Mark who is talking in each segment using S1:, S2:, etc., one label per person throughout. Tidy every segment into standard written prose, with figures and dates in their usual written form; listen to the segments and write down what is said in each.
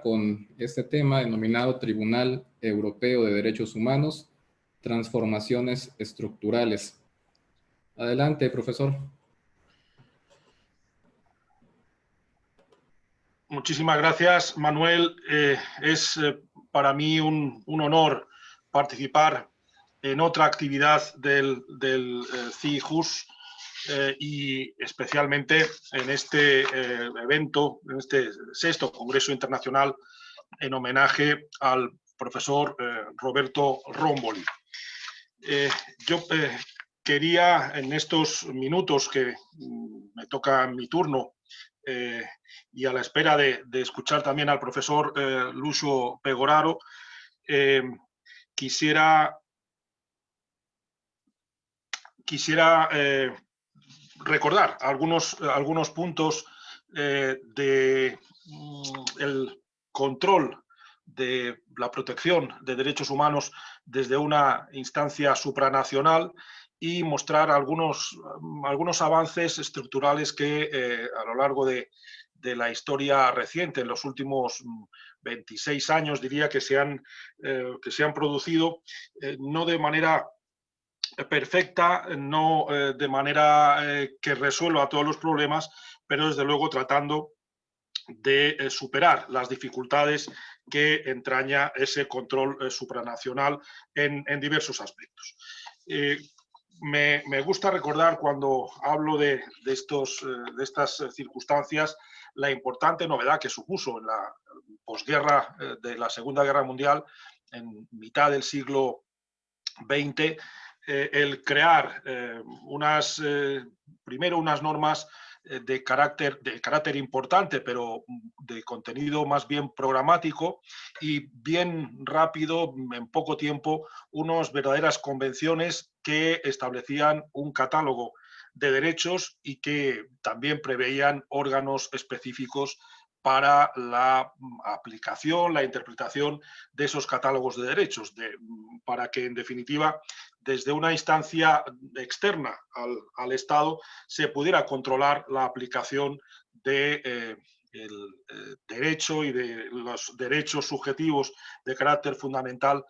S1: con este tema denominado Tribunal Europeo de Derechos Humanos, Transformaciones Estructurales. Adelante, profesor.
S2: Muchísimas gracias, Manuel. Es para mí un honor participar en otra actividad del CIJUS y especialmente en este evento, en este sexto Congreso Internacional en homenaje al profesor Roberto Romboli. Yo quería, en estos minutos que me toca mi turno, y a la espera de escuchar también al profesor Lucio Pegoraro, quisiera recordar algunos puntos del control de la protección de derechos humanos desde una instancia supranacional y mostrar algunos avances estructurales que a lo largo de la historia reciente, en los últimos 26 años, diría que se han producido, no de manera perfecta, no de manera que resuelva todos los problemas, pero desde luego tratando de superar las dificultades que entraña ese control supranacional en diversos aspectos. Me gusta recordar, cuando hablo de estas circunstancias, la importante novedad que supuso en la posguerra de la Segunda Guerra Mundial, en mitad del siglo XX, el crear primero unas normas de carácter importante, pero de contenido más bien programático, y bien rápido, en poco tiempo, unas verdaderas convenciones que establecían un catálogo de derechos y que también preveían órganos específicos para la aplicación, la interpretación de esos catálogos de derechos, para que, en definitiva, desde una instancia externa al Estado se pudiera controlar la aplicación del derecho y de los derechos subjetivos de carácter fundamental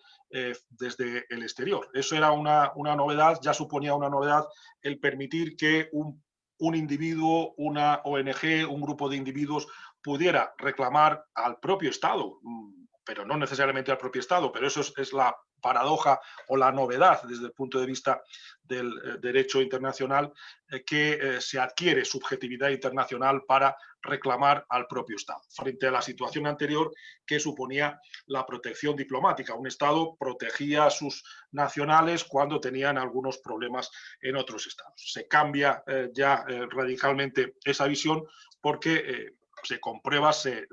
S2: desde el exterior. Eso era una novedad, ya suponía una novedad el permitir que un individuo, una ONG, un grupo de individuos pudiera reclamar al propio Estado, pero no necesariamente al propio Estado, pero eso es la paradoja o la novedad desde el punto de vista del derecho internacional, que se adquiere subjetividad internacional para reclamar al propio Estado, frente a la situación anterior que suponía la protección diplomática. Un Estado protegía a sus nacionales cuando tenían algunos problemas en otros Estados. Se cambia ya radicalmente esa visión porque se comprueba, se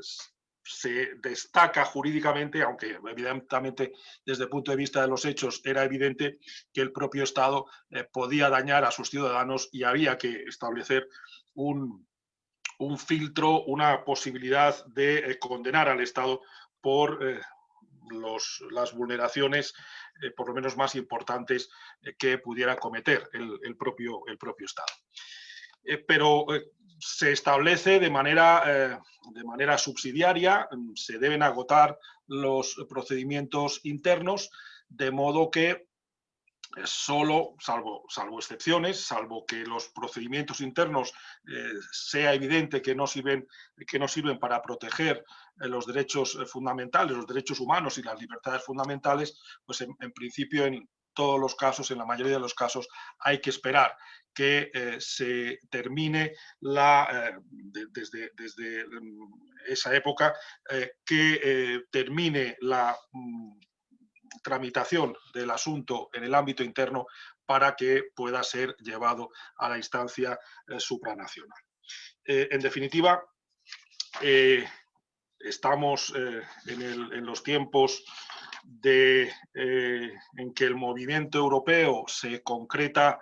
S2: destaca jurídicamente, aunque evidentemente desde el punto de vista de los hechos era evidente que el propio Estado podía dañar a sus ciudadanos y había que establecer un filtro, una posibilidad de condenar al Estado por las vulneraciones, por lo menos más importantes, que pudiera cometer el propio Estado. Pero se establece de manera subsidiaria, se deben agotar los procedimientos internos, de modo que solo, salvo excepciones, salvo que los procedimientos internos sea evidente que no sirven para proteger los derechos fundamentales, los derechos humanos y las libertades fundamentales, pues en principio en todos los casos, en la mayoría de los casos, hay que esperar que se termine desde esa época, que termine la tramitación del asunto en el ámbito interno para que pueda ser llevado a la instancia supranacional. En definitiva, estamos en los tiempos en que el movimiento europeo se concreta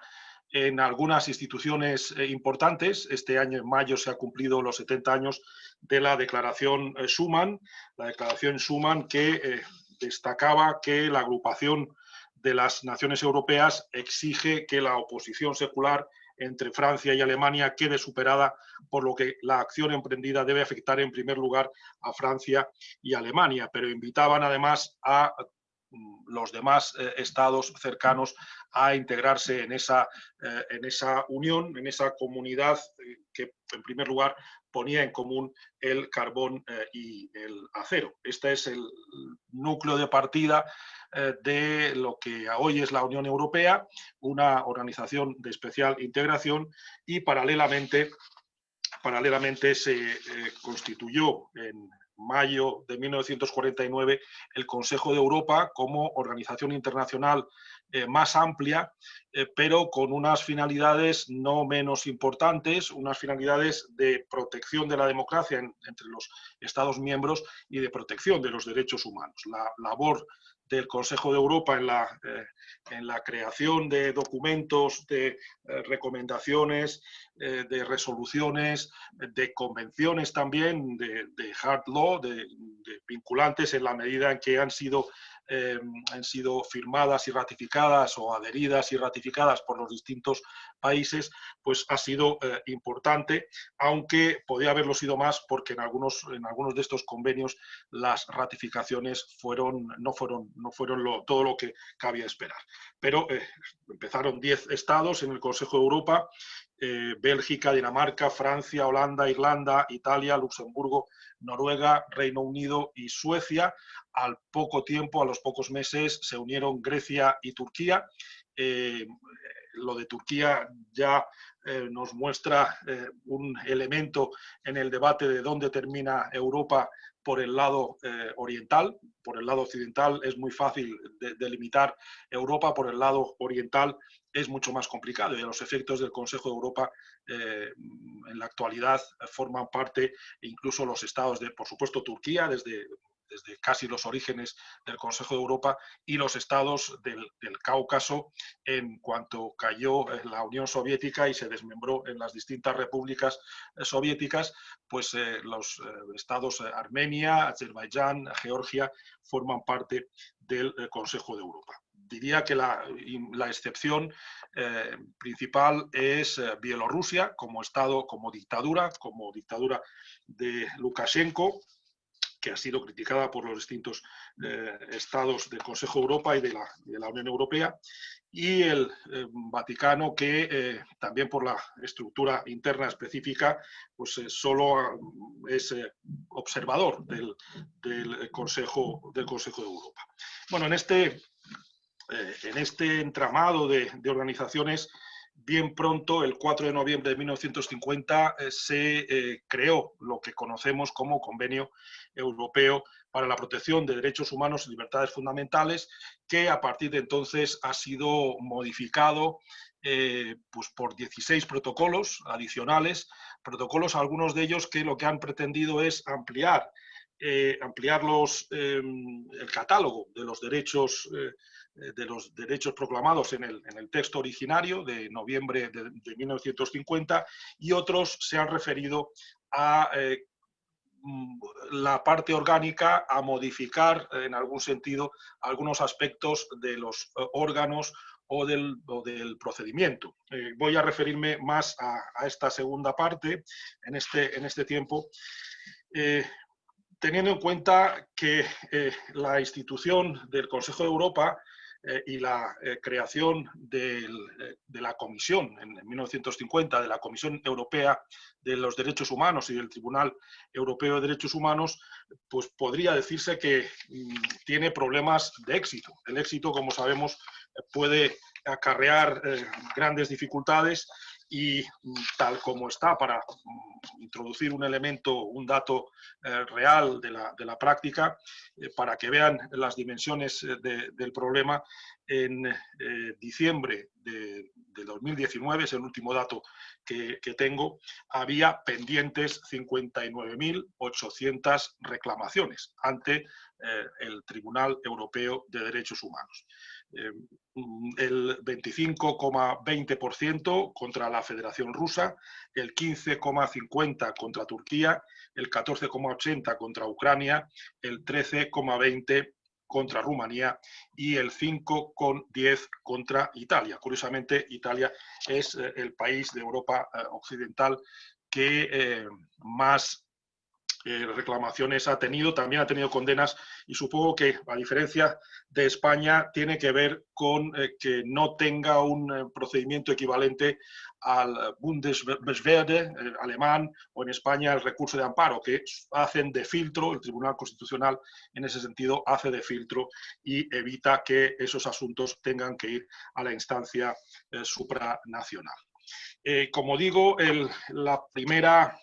S2: en algunas instituciones importantes. Este año, en mayo, se ha cumplido los 70 años de la Declaración Schuman, que destacaba que la agrupación de las naciones europeas exige que la oposición secular entre Francia y Alemania quede superada, por lo que la acción emprendida debe afectar en primer lugar a Francia y Alemania, pero invitaban además a los demás estados cercanos a integrarse en esa unión, en esa comunidad que en primer lugar ponía en común el carbón y el acero. Este es el núcleo de partida de lo que hoy es la Unión Europea, una organización de especial integración, y paralelamente se constituyó en mayo de 1949 el Consejo de Europa como organización internacional más amplia, pero con unas finalidades no menos importantes, unas finalidades de protección de la democracia entre los Estados miembros y de protección de los derechos humanos. La labor del Consejo de Europa en la creación de documentos, de recomendaciones, de resoluciones, de convenciones también, de hard law, de vinculantes en la medida en que han sido firmadas y ratificadas o adheridas y ratificadas por los distintos países, pues ha sido importante, aunque podía haberlo sido más porque en algunos de estos convenios las ratificaciones no fueron todo lo que cabía esperar. Pero empezaron 10 estados en el Consejo de Europa: Bélgica, Dinamarca, Francia, Holanda, Irlanda, Italia, Luxemburgo, Noruega, Reino Unido y Suecia. Al poco tiempo, a los pocos meses, se unieron Grecia y Turquía. Lo de Turquía ya nos muestra un elemento en el debate de dónde termina Europa por el lado oriental. Por el lado occidental es muy fácil delimitar Europa, por el lado oriental es mucho más complicado, y a los efectos del Consejo de Europa en la actualidad forman parte incluso los estados de, por supuesto, Turquía, desde casi los orígenes del Consejo de Europa, y los estados del Cáucaso en cuanto cayó la Unión Soviética y se desmembró en las distintas repúblicas soviéticas, pues los estados Armenia, Azerbaiyán, Georgia forman parte del Consejo de Europa. Diría que la excepción principal es Bielorrusia como estado, como dictadura de Lukashenko, que ha sido criticada por los distintos estados del Consejo de Europa y de la Unión Europea, y el Vaticano, que también por la estructura interna específica, pues solo es observador del Consejo de Europa. Bueno, en este entramado de organizaciones, bien pronto, el 4 de noviembre de 1950, se creó lo que conocemos como Convenio Europeo para la Protección de Derechos Humanos y Libertades Fundamentales, que a partir de entonces ha sido modificado pues por 16 protocolos adicionales, algunos de ellos que lo que han pretendido es ampliar el catálogo de los derechos proclamados en el texto originario de noviembre de 1950, y otros se han referido a la parte orgánica, a modificar en algún sentido algunos aspectos de los órganos o del procedimiento. Voy a referirme más a esta segunda parte en este tiempo, teniendo en cuenta que la institución del Consejo de Europa y la creación de la Comisión en 1950, de la Comisión Europea de los Derechos Humanos y del Tribunal Europeo de Derechos Humanos, pues podría decirse que tiene problemas de éxito. El éxito, como sabemos, puede acarrear grandes dificultades, y tal como está, para introducir un elemento, un dato real de la práctica, para que vean las dimensiones del problema, en diciembre de 2019, es el último dato que tengo, había pendientes 59.800 reclamaciones ante el Tribunal Europeo de Derechos Humanos. El 25,20% contra la Federación Rusa, el 15,50% contra Turquía, el 14,80% contra Ucrania, el 13,20% contra Rumanía y el 5,10 contra Italia. Curiosamente, Italia es el país de Europa occidental que más reclamaciones ha tenido, también ha tenido condenas, y supongo que, a diferencia de España, tiene que ver con que no tenga un procedimiento equivalente al Bundesbeschwerde alemán, o en España el recurso de amparo, que hacen de filtro. El Tribunal Constitucional en ese sentido hace de filtro y evita que esos asuntos tengan que ir a la instancia supranacional. Como digo, la primera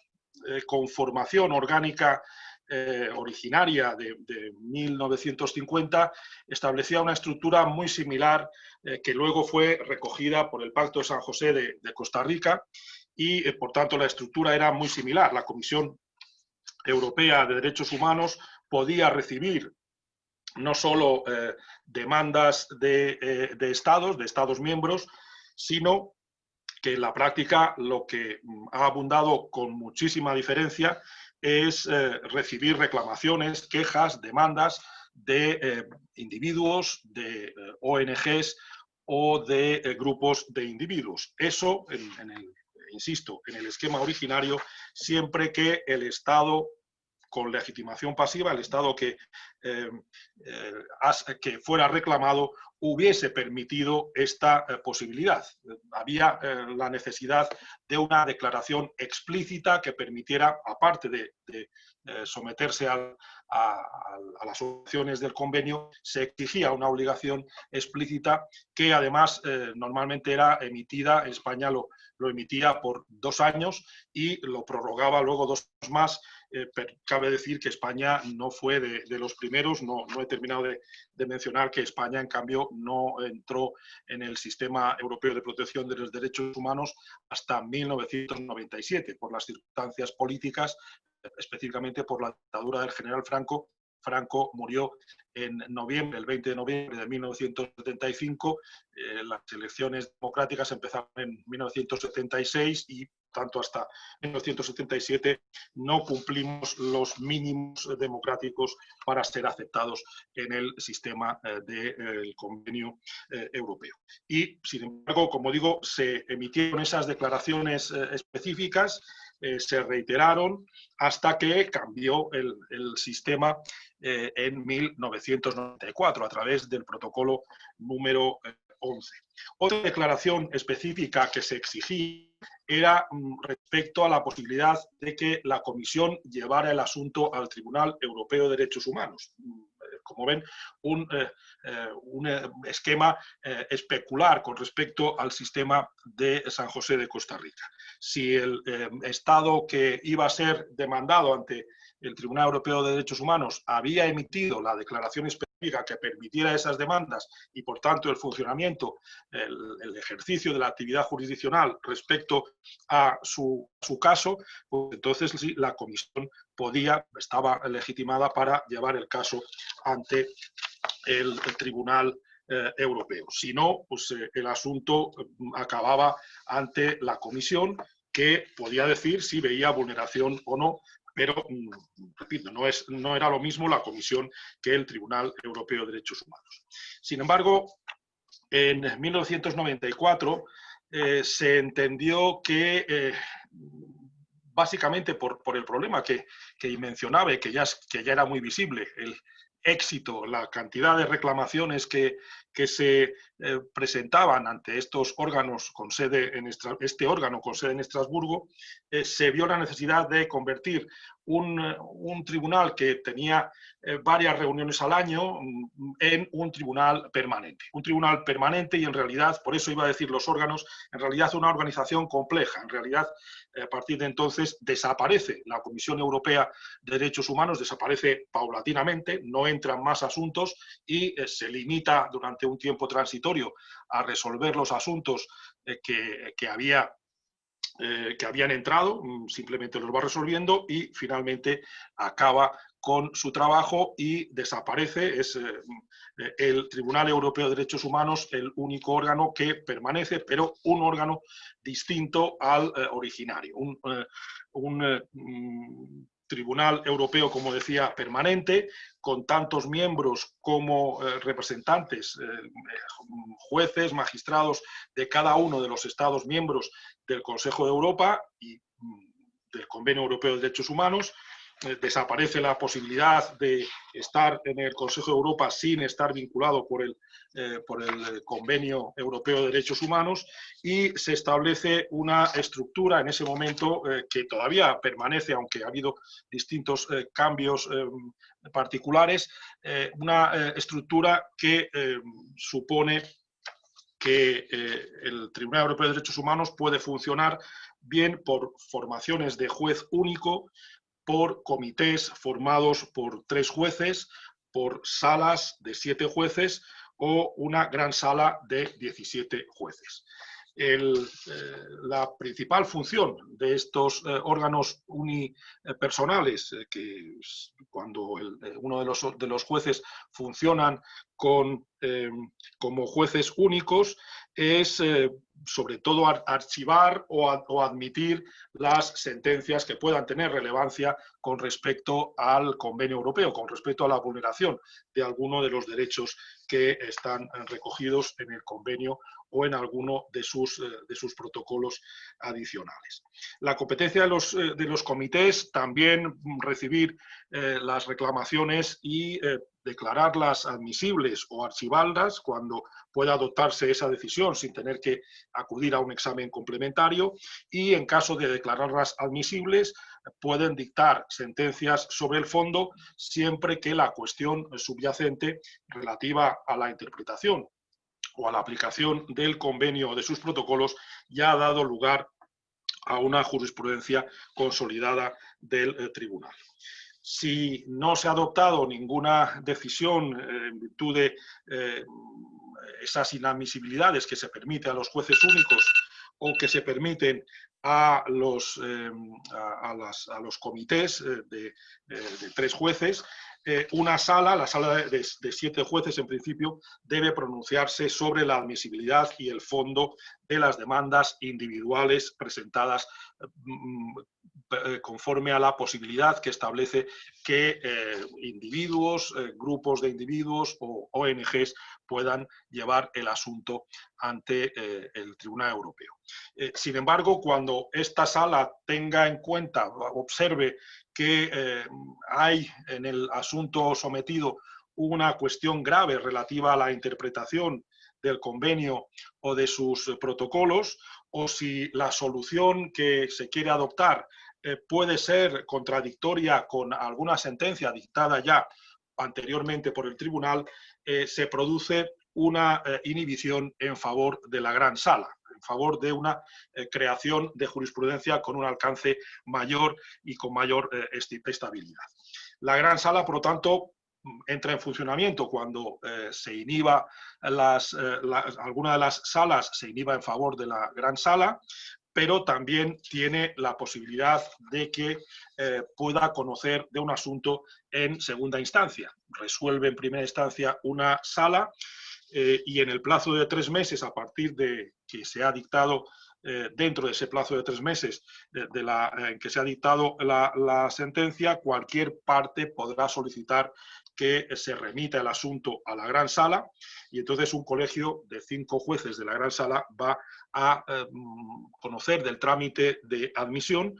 S2: conformación orgánica originaria de 1950 establecía una estructura muy similar que luego fue recogida por el Pacto de San José de Costa Rica, y por tanto la estructura era muy similar. La Comisión Europea de Derechos Humanos podía recibir no solo demandas de Estados miembros, sino que en la práctica lo que ha abundado con muchísima diferencia es recibir reclamaciones, quejas, demandas de individuos, de ONGs o de grupos de individuos. Eso, insisto, en el esquema originario, siempre que el Estado con legitimación pasiva, el Estado que fuera reclamado, hubiese permitido esta posibilidad. Había la necesidad de una declaración explícita que permitiera, aparte de someterse a las opciones del convenio, se exigía una obligación explícita que además normalmente era emitida. España lo emitía por 2 años y lo prorrogaba luego 2 más. Pero cabe decir que España no fue de los primeros. No he terminado de mencionar que España, en cambio, no entró en el sistema europeo de protección de los derechos humanos hasta 1997, por las circunstancias políticas, específicamente por la dictadura del general Franco. Franco murió en noviembre, el 20 de noviembre de 1975. Las elecciones democráticas empezaron en 1976 y tanto hasta 1977 no cumplimos los mínimos democráticos para ser aceptados en el sistema del convenio europeo. Y, sin embargo, como digo, se emitieron esas declaraciones específicas, se reiteraron hasta que cambió el sistema en 1994 a través del protocolo número 11. Otra declaración específica que se exigía era respecto a la posibilidad de que la Comisión llevara el asunto al Tribunal Europeo de Derechos Humanos. Como ven, un esquema especular con respecto al sistema de San José de Costa Rica. Si el Estado que iba a ser demandado ante el Tribunal Europeo de Derechos Humanos había emitido la declaración específica que permitiera esas demandas y, por tanto, el funcionamiento, el ejercicio de la actividad jurisdiccional respecto a su caso, pues entonces sí, la Comisión estaba legitimada para llevar el caso ante el Tribunal Europeo. Si no, pues el asunto acababa ante la Comisión, que podía decir si veía vulneración o no, pero, repito, no era lo mismo la Comisión que el Tribunal Europeo de Derechos Humanos. Sin embargo, en 1994 se entendió que, básicamente por el problema que mencionaba y que ya era muy visible, el éxito, la cantidad de reclamaciones que se presentaban ante estos órganos con sede este órgano con sede en Estrasburgo, se vio la necesidad de convertir un tribunal que tenía varias reuniones al año en un tribunal permanente. Un tribunal permanente, y en realidad, por eso iba a decir los órganos, en realidad una organización compleja. En realidad, a partir de entonces desaparece la Comisión Europea de Derechos Humanos, desaparece paulatinamente, no entran más asuntos y se limita durante un tiempo transitorio a resolver los asuntos que habían entrado, simplemente los va resolviendo y finalmente acaba con su trabajo y desaparece. Es el Tribunal Europeo de Derechos Humanos el único órgano que permanece, pero un órgano distinto al originario, un Tribunal Europeo, como decía, permanente, con tantos miembros como representantes, jueces, magistrados de cada uno de los Estados miembros del Consejo de Europa y del Convenio Europeo de Derechos Humanos. Desaparece la posibilidad de estar en el Consejo de Europa sin estar vinculado por el Convenio Europeo de Derechos Humanos, y se establece una estructura en ese momento que todavía permanece, aunque ha habido distintos cambios particulares, una estructura que supone que el Tribunal Europeo de Derechos Humanos puede funcionar bien por formaciones de juez único, por comités formados por 3 jueces, por salas de 7 jueces o una gran sala de 17 jueces. La principal función de estos órganos unipersonales, que cuando uno de los jueces funcionan como jueces únicos, es sobre todo archivar o admitir las sentencias que puedan tener relevancia con respecto al Convenio Europeo, con respecto a la vulneración de alguno de los derechos que están recogidos en el convenio o en alguno de sus protocolos adicionales. La competencia de los comités, también recibir las reclamaciones y declararlas admisibles o archivarlas cuando pueda adoptarse esa decisión sin tener que acudir a un examen complementario, y en caso de declararlas admisibles pueden dictar sentencias sobre el fondo siempre que la cuestión subyacente relativa a la interpretación o a la aplicación del convenio o de sus protocolos ya ha dado lugar a una jurisprudencia consolidada del tribunal. Si no se ha adoptado ninguna decisión en virtud de esas inadmisibilidades que se permite a los jueces únicos o que se permiten a los comités de 3 jueces, la sala de 7 jueces en principio, debe pronunciarse sobre la admisibilidad y el fondo de las demandas individuales presentadas conforme a la posibilidad que establece que individuos, grupos de individuos o ONGs puedan llevar el asunto ante el Tribunal Europeo. Sin embargo, cuando esta sala tenga en cuenta, observe que hay en el asunto sometido una cuestión grave relativa a la interpretación del convenio o de sus protocolos, o si la solución que se quiere adoptar puede ser contradictoria con alguna sentencia dictada ya anteriormente por el tribunal, se produce una inhibición en favor de la gran sala, en favor de una creación de jurisprudencia con un alcance mayor y con mayor estabilidad. La gran sala, por lo tanto, entra en funcionamiento cuando se inhiba alguna de las salas, se inhiba en favor de la gran sala, pero también tiene la posibilidad de que pueda conocer de un asunto en segunda instancia. Resuelve en primera instancia una sala y en el plazo de 3 meses, a partir de que se ha dictado, dentro de ese plazo de 3 meses en que se ha dictado la sentencia, cualquier parte podrá solicitar que se remita el asunto a la gran sala, y entonces un colegio de 5 jueces de la gran sala va a conocer del trámite de admisión,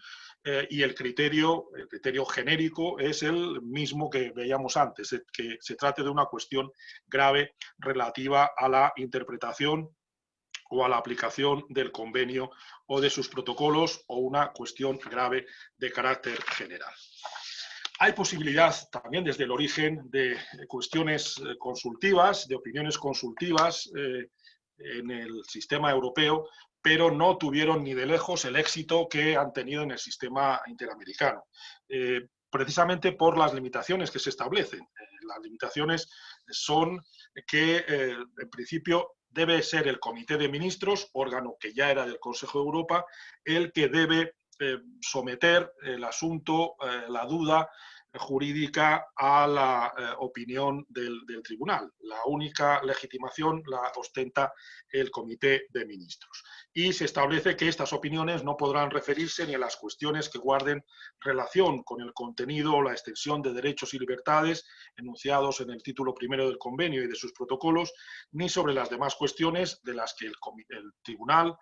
S2: y el criterio genérico es el mismo que veíamos antes, que se trate de una cuestión grave relativa a la interpretación o a la aplicación del convenio o de sus protocolos, o una cuestión grave de carácter general. Hay posibilidad también desde el origen de cuestiones consultivas, de opiniones consultivas en el sistema europeo, pero no tuvieron ni de lejos el éxito que han tenido en el sistema interamericano, precisamente por las limitaciones que se establecen. Las limitaciones son que, en principio, debe ser el Comité de Ministros, órgano que ya era del Consejo de Europa, el que debe someter el asunto, la duda, jurídica a la opinión del tribunal. La única legitimación la ostenta el Comité de Ministros. Y se establece que estas opiniones no podrán referirse ni a las cuestiones que guarden relación con el contenido o la extensión de derechos y libertades enunciados en el título primero del convenio y de sus protocolos, ni sobre las demás cuestiones de las que el tribunal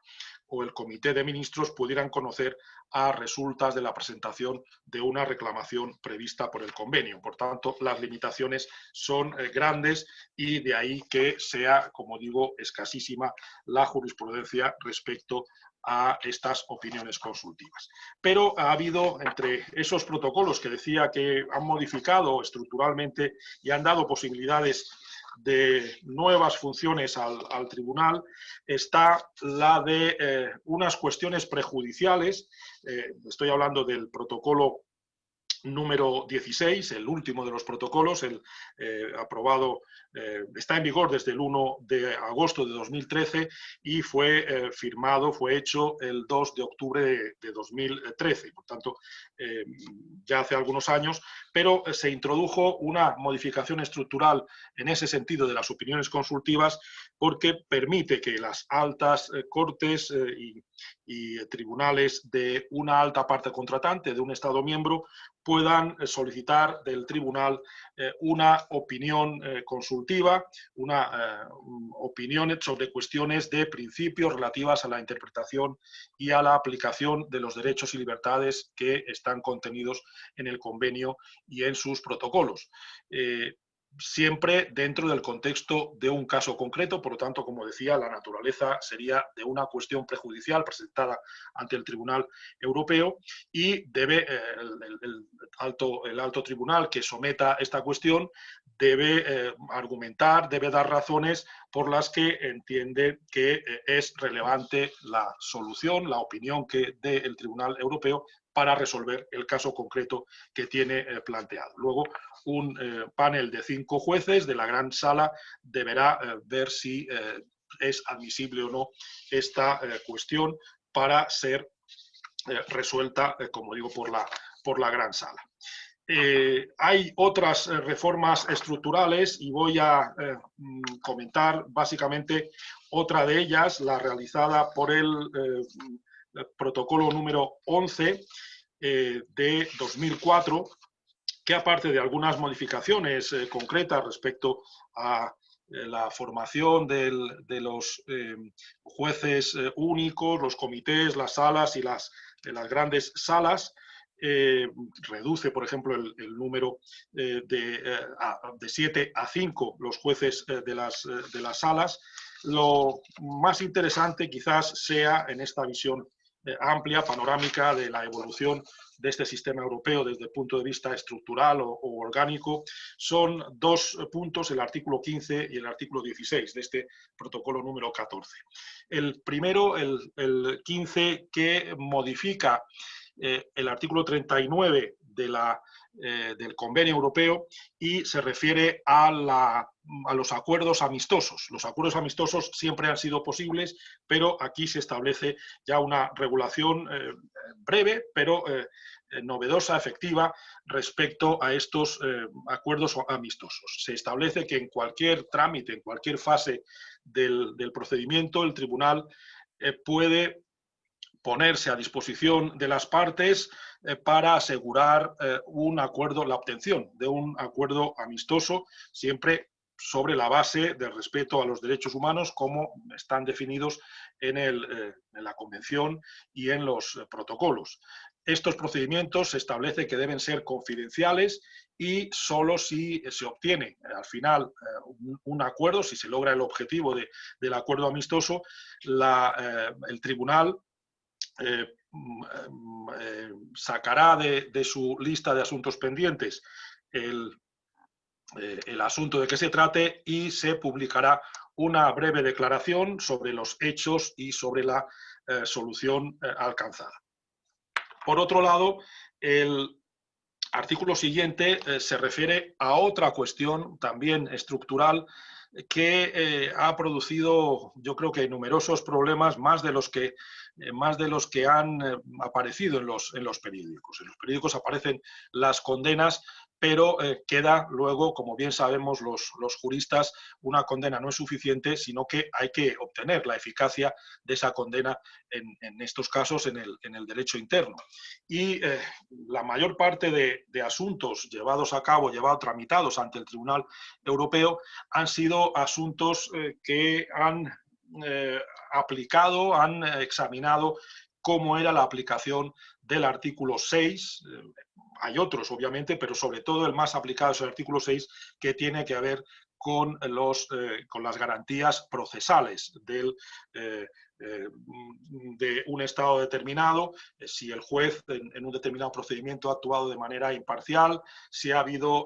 S2: o el Comité de Ministros pudieran conocer a resultas de la presentación de una reclamación prevista por el convenio. Por tanto, las limitaciones son grandes y de ahí que sea, como digo, escasísima la jurisprudencia respecto a estas opiniones consultivas. Pero ha habido entre esos protocolos que decía que han modificado estructuralmente y han dado posibilidades de nuevas funciones al tribunal, está la de unas cuestiones prejudiciales. Estoy hablando del protocolo número 16, el último de los protocolos, el aprobado, está en vigor desde el 1 de agosto de 2013 y fue firmado, fue hecho el 2 de octubre de 2013, por tanto, ya hace algunos años, pero se introdujo una modificación estructural en ese sentido de las opiniones consultivas porque permite que las altas cortes y tribunales de una alta parte contratante de un Estado miembro puedan solicitar del tribunal una opinión consultiva, una opinión sobre cuestiones de principios relativas a la interpretación y a la aplicación de los derechos y libertades que están contenidos en el convenio y en sus protocolos. Siempre dentro del contexto de un caso concreto, por lo tanto, como decía, la naturaleza sería de una cuestión prejudicial presentada ante el Tribunal Europeo y debe el alto tribunal que someta esta cuestión debe argumentar, debe dar razones por las que entiende que es relevante la solución, la opinión que dé el Tribunal Europeo para resolver el caso concreto que tiene planteado. Luego, un panel de 5 jueces de la gran sala deberá ver si es admisible o no esta cuestión para ser resuelta, como digo, por la gran sala. Hay otras reformas estructurales y voy a comentar básicamente otra de ellas, la realizada por el protocolo número 11 de 2004, que aparte de algunas modificaciones concretas respecto a la formación de los jueces únicos, los comités, las salas y las grandes salas, reduce, por ejemplo, el número de 7 a 5 los jueces de las salas. Lo más interesante quizás sea en esta visión amplia, panorámica de la evolución de este sistema europeo desde el punto de vista estructural o orgánico, son 2 puntos, el artículo 15 y el artículo 16 de este protocolo número 14. El primero, el 15, que modifica el artículo 39 del Convenio Europeo y se refiere a los acuerdos amistosos. Los acuerdos amistosos siempre han sido posibles, pero aquí se establece ya una regulación breve, pero novedosa, efectiva, respecto a estos acuerdos amistosos. Se establece que en cualquier trámite, en cualquier fase del procedimiento, el tribunal puede ponerse a disposición de las partes para asegurar un acuerdo, la obtención de un acuerdo amistoso, siempre sobre la base del respeto a los derechos humanos como están definidos en la Convención y en los protocolos. Estos procedimientos se establece que deben ser confidenciales y solo si se obtiene al final un acuerdo, si se logra el objetivo del acuerdo amistoso, el tribunal sacará de su lista de asuntos pendientes el asunto de que se trate y se publicará una breve declaración sobre los hechos y sobre la solución alcanzada. Por otro lado, el artículo siguiente se refiere a otra cuestión también estructural que ha producido, yo creo que numerosos problemas, más de los que han aparecido en los periódicos. En los periódicos aparecen las condenas, pero queda luego, como bien sabemos los juristas, una condena no es suficiente, sino que hay que obtener la eficacia de esa condena en estos casos en el derecho interno. Y la mayor parte de asuntos llevados a cabo, tramitados ante el Tribunal Europeo, han sido asuntos que han aplicado, han examinado cómo era la aplicación del artículo 6. Hay otros, obviamente, pero sobre todo el más aplicado es el artículo 6, que tiene que ver con las garantías procesales de un Estado determinado, si el juez en un determinado procedimiento ha actuado de manera imparcial, si ha habido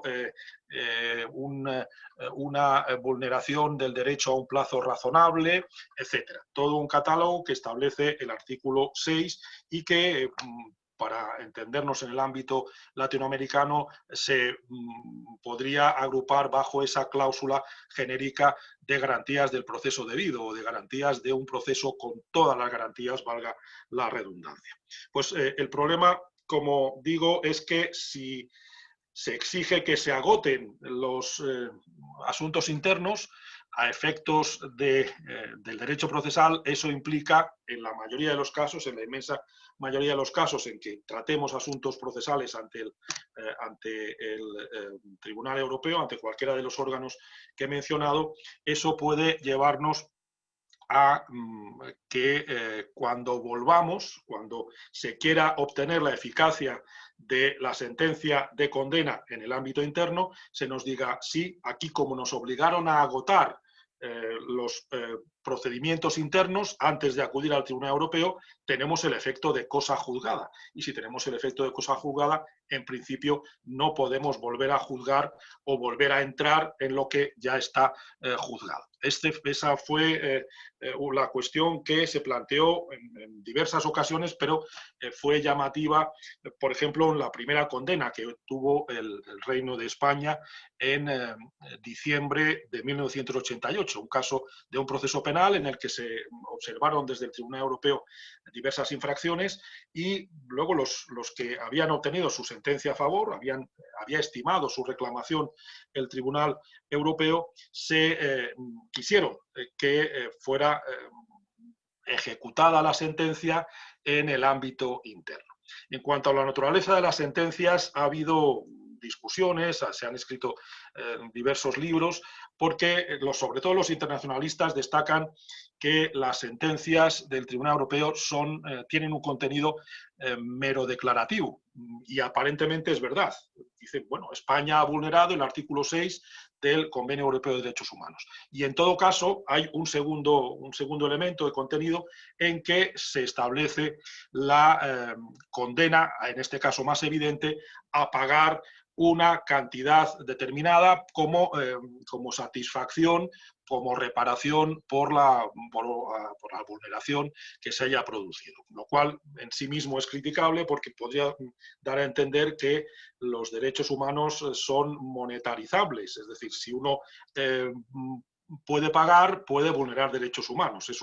S2: una vulneración del derecho a un plazo razonable, etcétera. Todo un catálogo que establece el artículo 6 y que, para entendernos en el ámbito latinoamericano, se podría agrupar bajo esa cláusula genérica de garantías del proceso debido o de garantías de un proceso con todas las garantías, valga la redundancia. Pues el problema, como digo, es que si se exige que se agoten los asuntos internos a efectos del derecho procesal, eso implica, en la mayoría de los casos, en la inmensa mayoría de los casos en que tratemos asuntos procesales ante el Tribunal Europeo, ante cualquiera de los órganos que he mencionado, eso puede llevarnos a que cuando volvamos, cuando se quiera obtener la eficacia de la sentencia de condena en el ámbito interno, se nos diga, sí, aquí como nos obligaron a agotar los procedimientos internos antes de acudir al Tribunal Europeo, tenemos el efecto de cosa juzgada. Y si tenemos el efecto de cosa juzgada, en principio no podemos volver a juzgar o volver a entrar en lo que ya está juzgado. Esa fue la cuestión que se planteó en diversas ocasiones, pero fue llamativa, por ejemplo, en la primera condena que tuvo el Reino de España en diciembre de 1988, un caso de un proceso penal en el que se observaron desde el Tribunal Europeo diversas infracciones y luego los que habían obtenido su sentencia a favor, había estimado su reclamación el Tribunal Europeo, quisieron que fuera ejecutada la sentencia en el ámbito interno. En cuanto a la naturaleza de las sentencias, ha habido discusiones, se han escrito diversos libros, porque sobre todo los internacionalistas destacan que las sentencias del Tribunal Europeo tienen un contenido mero declarativo, y aparentemente es verdad. Dicen, bueno, España ha vulnerado el artículo 6 del Convenio Europeo de Derechos Humanos. Y en todo caso hay un segundo elemento de contenido en que se establece la condena, en este caso más evidente, a pagar una cantidad determinada como satisfacción, como reparación por la vulneración que se haya producido. Lo cual en sí mismo es criticable porque podría dar a entender que los derechos humanos son monetarizables, es decir, si uno puede pagar, puede vulnerar derechos humanos. Es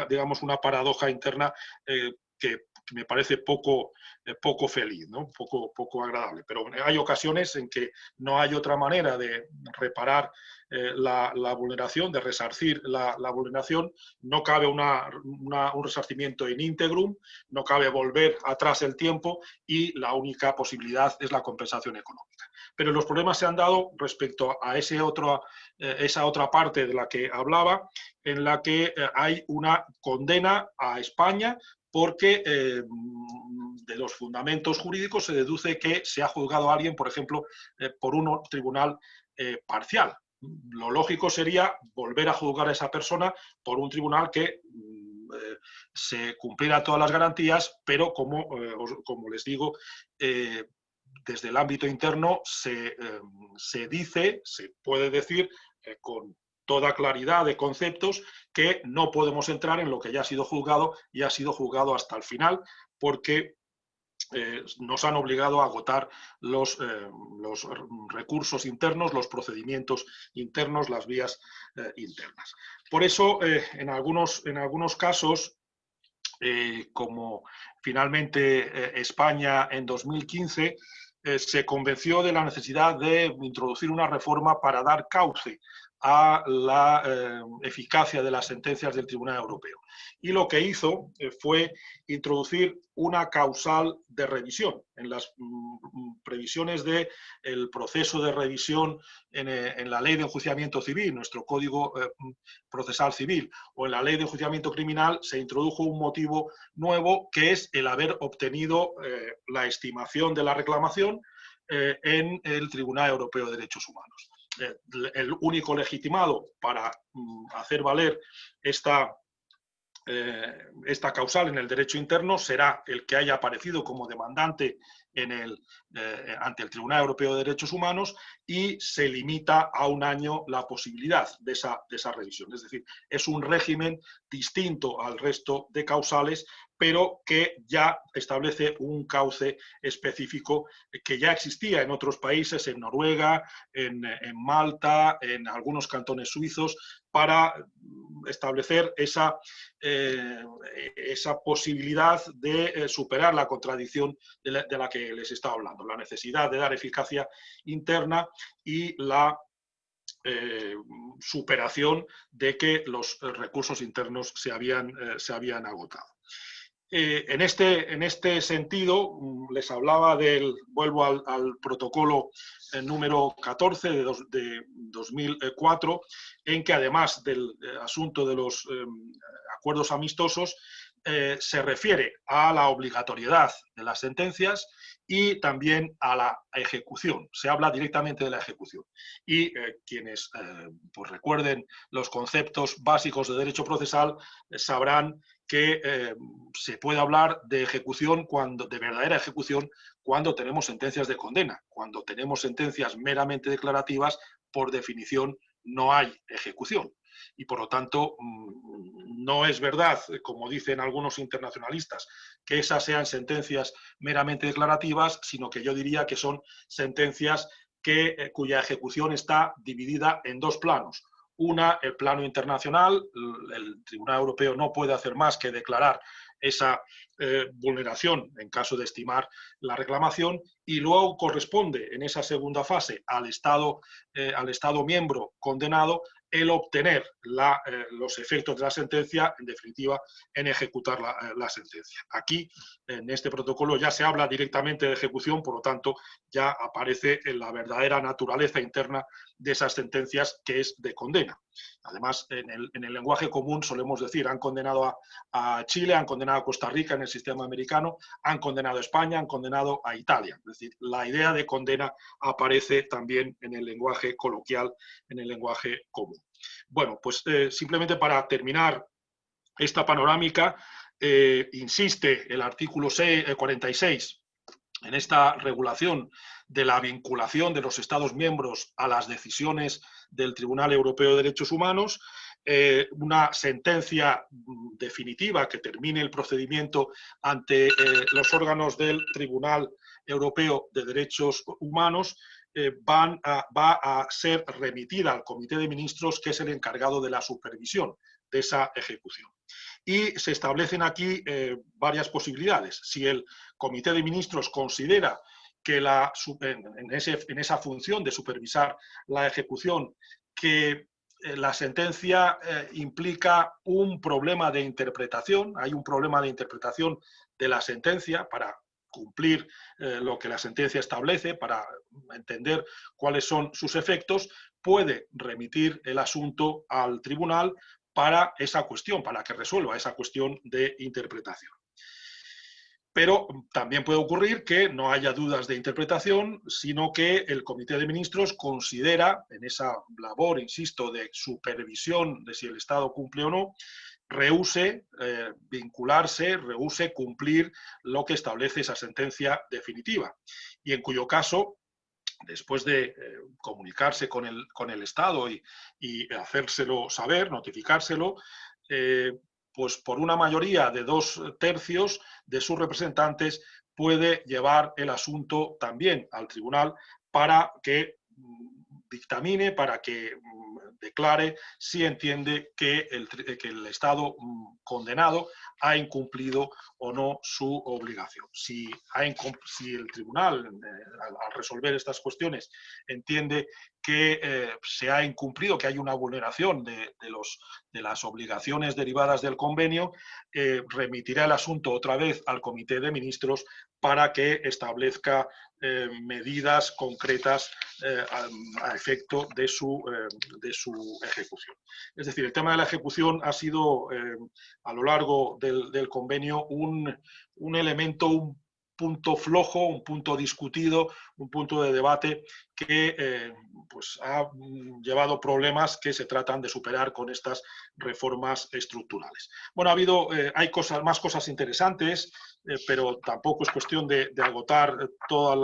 S2: digamos, una paradoja interna que me parece poco feliz, ¿no? poco agradable. Pero hay ocasiones en que no hay otra manera de reparar la vulneración, de resarcir la vulneración. No cabe un resarcimiento in integrum, no cabe volver atrás el tiempo y la única posibilidad es la compensación económica. Pero los problemas se han dado respecto a esa otra parte de la que hablaba, en la que hay una condena a España porque de los fundamentos jurídicos se deduce que se ha juzgado a alguien, por ejemplo, por un tribunal parcial. Lo lógico sería volver a juzgar a esa persona por un tribunal que se cumpliera todas las garantías, pero como les digo, desde el ámbito interno se puede decir con toda claridad de conceptos que no podemos entrar en lo que ya ha sido juzgado y ha sido juzgado hasta el final, porque nos han obligado a agotar los recursos internos, los procedimientos internos, las vías internas. Por eso, en algunos casos, como finalmente España en 2015, se convenció de la necesidad de introducir una reforma para dar cauce a la eficacia de las sentencias del Tribunal Europeo. Y lo que hizo fue introducir una causal de revisión. En las previsiones del proceso de revisión en la Ley de Enjuiciamiento Civil, nuestro Código Procesal Civil, o en la Ley de Enjuiciamiento Criminal, se introdujo un motivo nuevo, que es el haber obtenido la estimación de la reclamación en el Tribunal Europeo de Derechos Humanos. El único legitimado para hacer valer esta causal en el derecho interno será el que haya aparecido como demandante ante el Tribunal Europeo de Derechos Humanos, y se limita a 1 año la posibilidad de esa revisión. Es decir, es un régimen distinto al resto de causales, pero que ya establece un cauce específico que ya existía en otros países, en Noruega, en Malta, en algunos cantones suizos, para establecer esa posibilidad de superar la contradicción de la que les estaba hablando, la necesidad de dar eficacia interna y la superación de que los recursos internos se habían agotado. En este sentido, les hablaba vuelvo al protocolo número 14 de 2004, en que además del asunto de los acuerdos amistosos, se refiere a la obligatoriedad de las sentencias y también a la ejecución. Se habla directamente de la ejecución. Y quienes pues recuerden los conceptos básicos de derecho procesal sabrán que se puede hablar de ejecución, de verdadera ejecución, cuando tenemos sentencias de condena. Cuando tenemos sentencias meramente declarativas, por definición no hay ejecución. Y por lo tanto, no es verdad, como dicen algunos internacionalistas, que esas sean sentencias meramente declarativas, sino que yo diría que son sentencias cuya ejecución está dividida en 2 planos. Una, el plano internacional. El Tribunal Europeo no puede hacer más que declarar esa vulneración en caso de estimar la reclamación, y luego corresponde en esa segunda fase al Estado miembro condenado el obtener los efectos de la sentencia, en definitiva, en ejecutar la sentencia. Aquí, en este protocolo, ya se habla directamente de ejecución, por lo tanto, ya aparece en la verdadera naturaleza interna de esas sentencias, que es de condena. Además, en el lenguaje común solemos decir, han condenado a Chile, han condenado a Costa Rica en el sistema americano, han condenado a España, han condenado a Italia. Es decir, la idea de condena aparece también en el lenguaje coloquial, en el lenguaje común. Bueno, pues simplemente para terminar esta panorámica, insiste el artículo 46 en esta regulación de la vinculación de los Estados miembros a las decisiones del Tribunal Europeo de Derechos Humanos. Una sentencia definitiva que termine el procedimiento ante los órganos del Tribunal Europeo de Derechos Humanos va a ser remitida al Comité de Ministros, que es el encargado de la supervisión de esa ejecución. Y se establecen aquí varias posibilidades. Si el Comité de Ministros considera que en esa función de supervisar la ejecución, que la sentencia implica un problema de interpretación, hay un problema de interpretación de la sentencia para cumplir lo que la sentencia establece, para entender cuáles son sus efectos, puede remitir el asunto al tribunal para esa cuestión, para que resuelva esa cuestión de interpretación. Pero también puede ocurrir que no haya dudas de interpretación, sino que el Comité de Ministros considera, en esa labor, insisto, de supervisión de si el Estado cumple o no, rehúse vincularse, rehúse cumplir lo que establece esa sentencia definitiva. Y en cuyo caso, después de comunicarse con el Estado y hacérselo saber, notificárselo, pues por una mayoría de 2/3 de sus representantes puede llevar el asunto también al tribunal para que dictamine, para que declare si entiende que el Estado condenado ha incumplido o no su obligación. Si el tribunal, al resolver estas cuestiones, entiende que se ha incumplido, que hay una vulneración de las obligaciones derivadas del convenio, remitirá el asunto otra vez al Comité de Ministros para que establezca medidas concretas a efecto de su ejecución. Es decir, el tema de la ejecución ha sido a lo largo del convenio un elemento, un punto flojo, un punto discutido, un punto de debate que pues ha llevado problemas que se tratan de superar con estas reformas estructurales. Bueno, hay más cosas interesantes, pero tampoco es cuestión de agotar todas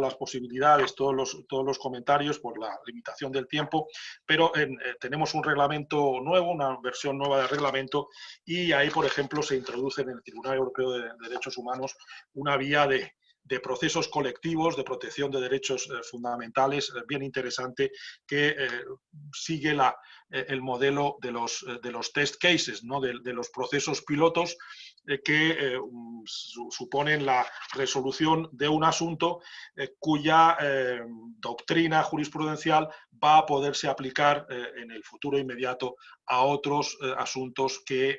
S2: las posibilidades, todos los comentarios por la limitación del tiempo, pero tenemos un reglamento nuevo, una versión nueva del reglamento, y ahí, por ejemplo, se introduce en el Tribunal Europeo de Derechos Humanos una vía de procesos colectivos de protección de derechos fundamentales bien interesante, que sigue el modelo de los test cases, ¿no? de los procesos pilotos que suponen la resolución de un asunto cuya doctrina jurisprudencial va a poderse aplicar en el futuro inmediato a otros asuntos que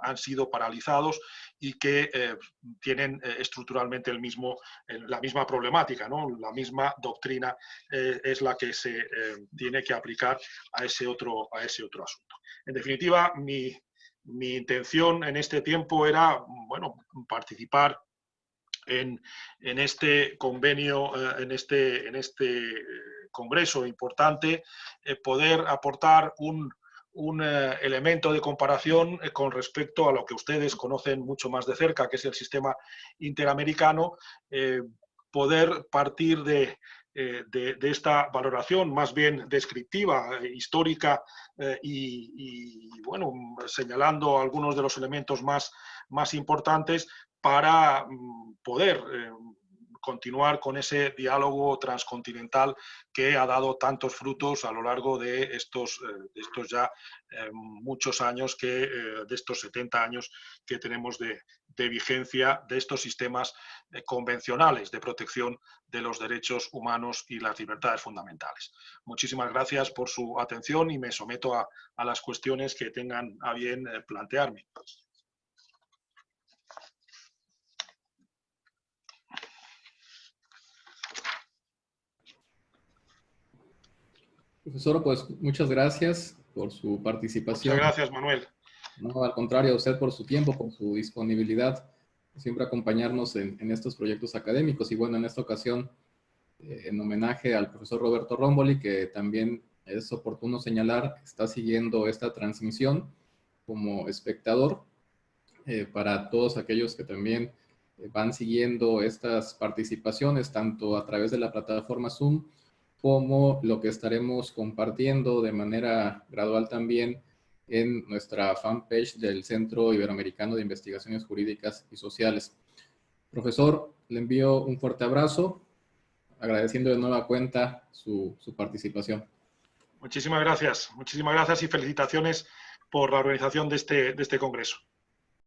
S2: han sido paralizados y que tienen estructuralmente la misma problemática, ¿no? La misma doctrina es la que se tiene que aplicar a ese otro asunto. En definitiva, mi intención en este tiempo era, bueno, participar en este convenio, en este congreso importante, poder aportar un elemento de comparación con respecto a lo que ustedes conocen mucho más de cerca, que es el sistema interamericano, poder partir de esta valoración más bien descriptiva, histórica, y bueno, señalando algunos de los elementos más importantes para poder continuar con ese diálogo transcontinental que ha dado tantos frutos a lo largo de estos ya muchos años, de estos 70 años que tenemos de vigencia de estos sistemas convencionales de protección de los derechos humanos y las libertades fundamentales. Muchísimas gracias por su atención y me someto a las cuestiones que tengan a bien plantearme.
S1: Profesor, pues muchas gracias por su participación.
S2: Muchas gracias, Manuel.
S1: No, al contrario, a usted por su tiempo, por su disponibilidad, siempre acompañarnos en estos proyectos académicos. Y bueno, en esta ocasión, en homenaje al profesor Roberto Romboli, que también es oportuno señalar que está siguiendo esta transmisión como espectador, para todos aquellos que también van siguiendo estas participaciones, tanto a través de la plataforma Zoom, como lo que estaremos compartiendo de manera gradual también en nuestra fanpage del Centro Iberoamericano de Investigaciones Jurídicas y Sociales. Profesor, le envío un fuerte abrazo, agradeciendo de nueva cuenta su participación.
S2: Muchísimas gracias y felicitaciones por la organización de este congreso.